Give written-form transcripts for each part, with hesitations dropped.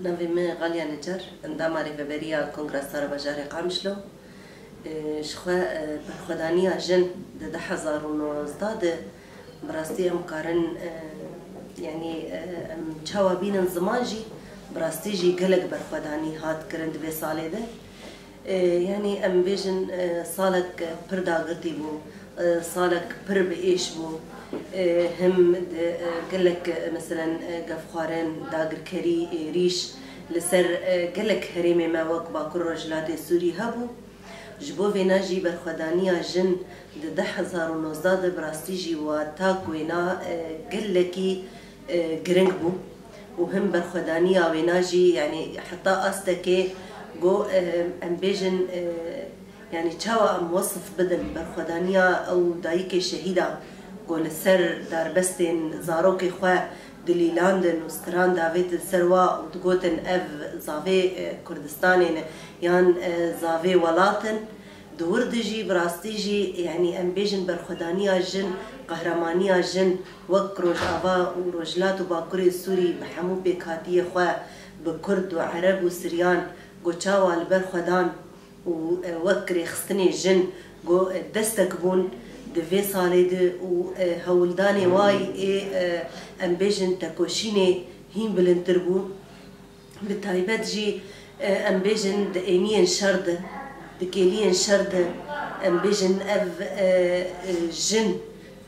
نوی من غالیا نجار انداماری فبریا کنگرستار بجاری قامشلو شخوا برخدانیا جن ده 2019 براستی ام کارن يعني چاوا بینن زمان جی براستی جی گلگ برخدانی هات کرند به ساله ده يعني ام بیجن سالک پر داغتی بو سالك پر بإيش بو هم قالك مثلا قفخارين داقر كري ريش لسر قالك هريمي ما وك باكر رجلات سوري هبو جبو فينا جي برخدانيا جن ده 2019 براستيجي وتاكوينا قالكي قرنق بو وهم برخدانيا ويناجي يعني حتى أستكي جو ام بيجن يعني تشاوا موصف بدن برخدانيا او دايكي شهيدا قول السر داربستين زاروكي خوا دليلاندن وستران دافيت السروا وتقوتن اف زافي كردستانين يان زافي ولاتن دوردجي براستيجي يعني ام بيجن برخدانيا جن قهرمانيا جن وك روج افا وروجلات وباكوري السوري بحمو بكاتيه خوا بكرد وعرب وسريان قو تشاوا البرخدان ووكري خستني جن جو دستك بون دفي صالد وهولداني واي ام بيجن تاكوشيني هين بلنتربو بالتايبات جي ام بيجن دقينيين شرد دكيليين شرد ام بيجن اف جن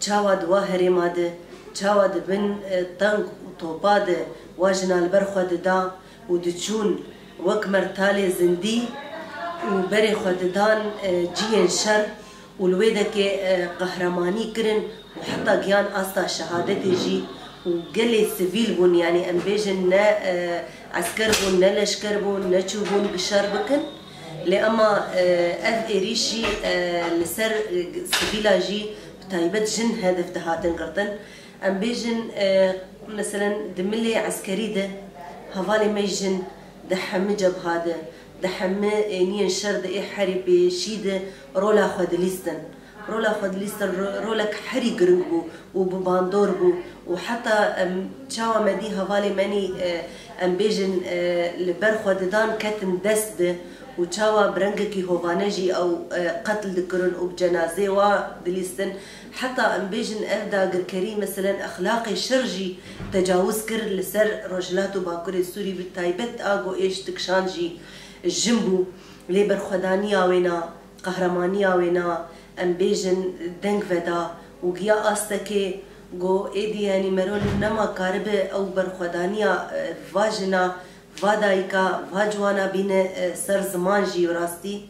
تشاوا دواهري ماد تشاوا دبن طنق وطوباد واجنا البرخد دا ودجون وكمر تالي زندي وبري خددان جيين شر والويدك قهرماني كرن وحتى جيان أستا شهادتي جي وقلي سيفيل بون يعني أنبيجن نا عسكر بون نا لشكر بون نا تشو بون بشار بكن لأما أف إريشي لسر سيفيلا جي بتايبت جن هدف دهاتن قرطن أنبيجن مثلا دملي عسكري ده هفالي ميجن دحم جب هذا دحم نين شرد إيه حري بشيد رولا خدليستن رولا خدليستن رولك حري قرنبو وبباندور بو وحتى تشاوا مدي هوالي ماني ام بيجن لبر خددان كتن دست وتشاوا برنجكي هوفانجي او قتل ذكرن وبجنازه ودليستن حتى ام بيجن افدا كري مثلا اخلاقي شرجي تجاوز كر لسر رجلاتو باكوري سوري بالتايبت اغو ايش تكشانجي الجنبو لي برخدانيا وينا قهرمانيا وينا ام بيجن دنگ فدا وغيا استكي جو ايدي يعني مرون نما كاربه او برخدانيا فاجنا فادايكا فاجوانا بين سر زمان جي وراستي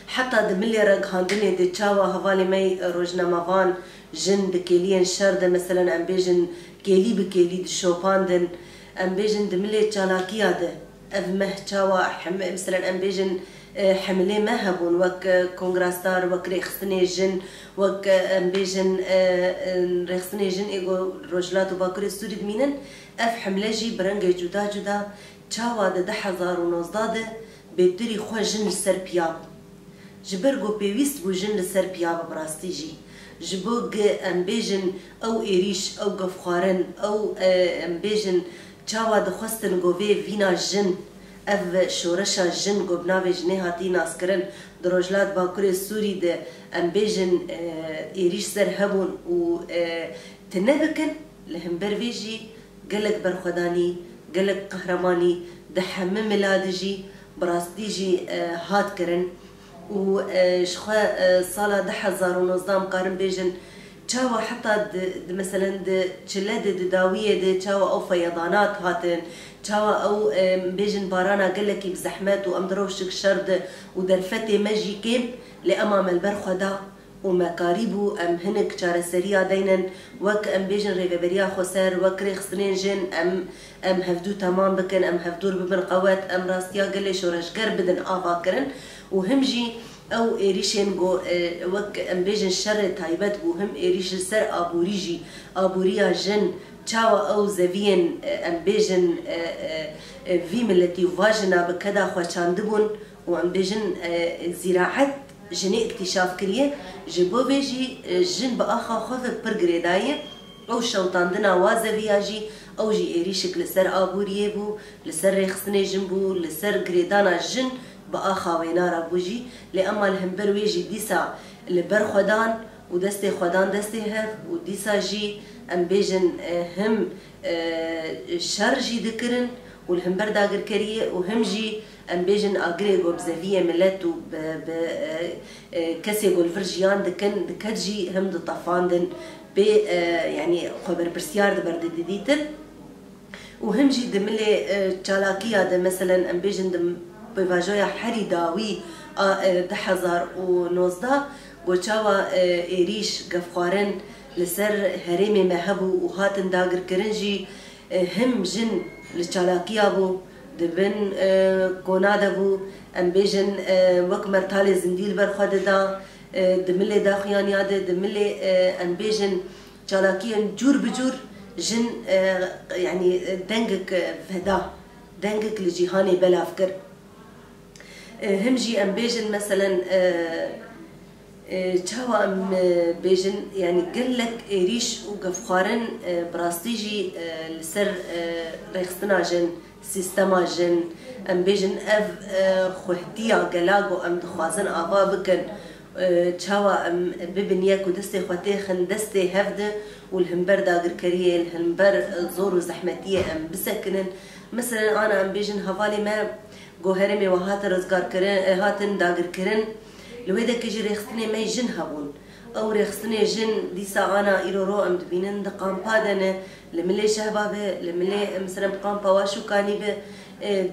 حتى دملي رق هاندني دي تشاوا هوالي مي روجنا مافان جن دكيلين شرد مثلا ام بيجن كيلي بكيلي دي شوباندن ام بيجن دملي تشالاكيا ده اف مه تشاوا مثلا ام بيجن حملي مهبون وك كونغراستار وك ريخستني جن وك ام بيجن ريخستني جن ايغو روجلات وباكري سوري مينن اف حمله جي برنگي جدا جدا تشاوا ده 2019 بيدري خو جن السر بياب جبرغو بيويست بو جن السر بياب براستي جي جبوغ ام بيجن او ايريش او غفخارن او ام بيجن تشاوا ده خستن غوفي فينا جن اف شورشا جن گوبناوی جنه هاتی ناسکرن دروجلات باکوری سوری ده ام بیجن ایریش سر هبون و تنبکن لهم برویجی گلک برخدانی گلک قهرمانی ده همه ملادجی براستیجی هات کرن و شخوا سالا 2019 مقارن بیجن تشاوا حتى مثلا تشلاد داويه تشاوا او فيضانات هاتن تشاوا او بيجن بارانا قالك بزحمات وامدروشك شرد ودرفتي مجي كيم لامام البرخدا ومكاريبو ام هنك شارسريا دينن وك ام بيجن ريفيريا خسر وك ريخسنين جن ام هفدو تمام بكن ام هفدور ببن قوات ام راستيا قال شورش بدن افاكرن وهمجي او ايريشن جو وك ام بيجن شر تايبت بو هم ايريش سر ابوريجي ابوريا جن تشاوا او زفين ام بيجن في ملتي فاجنا بكدا خوشاندبون وام بيجن زراعه جني اكتشاف كريه جبو بيجي جن باخا خذ برغريدايه او شوطاندنا وازفياجي او جي ايريشك لسر ابوريه بو لسر ريخسني جنبو لسر جريدانا جن بقى خاوينارا بوجي لأما الهمبر ويجي ديسا لبر خدان ودستي خدان دستي هف وديسا جي ام بيجن هم شر جي ذكرن والهمبر داغر كريه وهم جي ام بيجن اغريغو بزافيه ملاتو كسي قول فرجيان دكن جي هم دطفاندن ب يعني خبر برسيار دبر ديديتن وهم جي دملي تشالاكيا ده مثلا ام بيجن دم بواجويا حري داوي 2019 وچاوا ايريش گفخارن لسر هرمي مهبو وهاتن داگر کرنجي هم جن لچالاكيا بو دبن كونادا بو ام بيجن وك مرتالي زنديل برخد دا دملي داخيان ياده دملي ام بيجن چالاكيا جور بجور جن يعني دنگك فدا دنگك لجيهاني بلا فكر هم جي ام بيجن مثلا تشاوا ام بيجن يعني قال لك ريش وقفخارن براستيجي لسر ريخستنا جن سيستما جن ام بيجن اف خوهتيا قلاقو ام دخوازن ابا بكن تشاوا ام ببنياك ودستي خوتيخن دستي هفده والهمبر داقر كريه الهمبر زور وزحمتيه ام بسكنن مثلا انا ام بيجن هفالي ما گوهرمی و هات رزگار کرن هاتن داگر کرن لویده که جی رخصتنی می جن هبون او رخصتنی جن دیسا آنا ایرو ام دبینن دقامپا دنه لملی شهبابه لملی مثلا قامپا واشو کانی به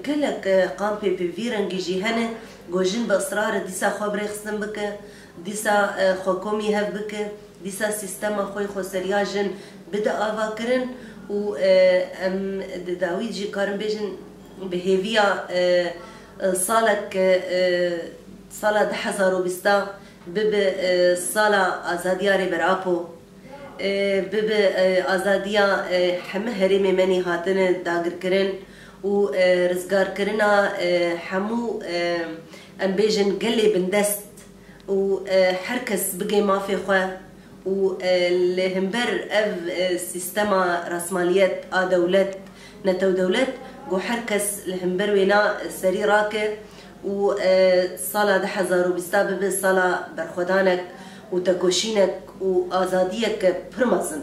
گلک قامپی به ویرنگی جی هنه گو جن با اصرار دیسا خواب رخصتن بکه دیسا خوکومی هف بکه دیسا سیستم خوی خوصریا جن بده آوا کرن و ام داوی جی کارن بیجن بهيفيا صالك صالة دحزارو بستا بب صالة آزادياري برابو بب آزاديا حمه هرمي مني هاتن داگر کرن و رزگار کرنا حمو ام بيجن قلي بندست و حركس بقي ما في خواه و الهمبر اف سيستما راسماليات دولت نتو دولت جو حركس الهمبروينا سري راكه و صلاة دحزارو بستابب صلاة برخدانك و تكوشينك و آزاديك برمزن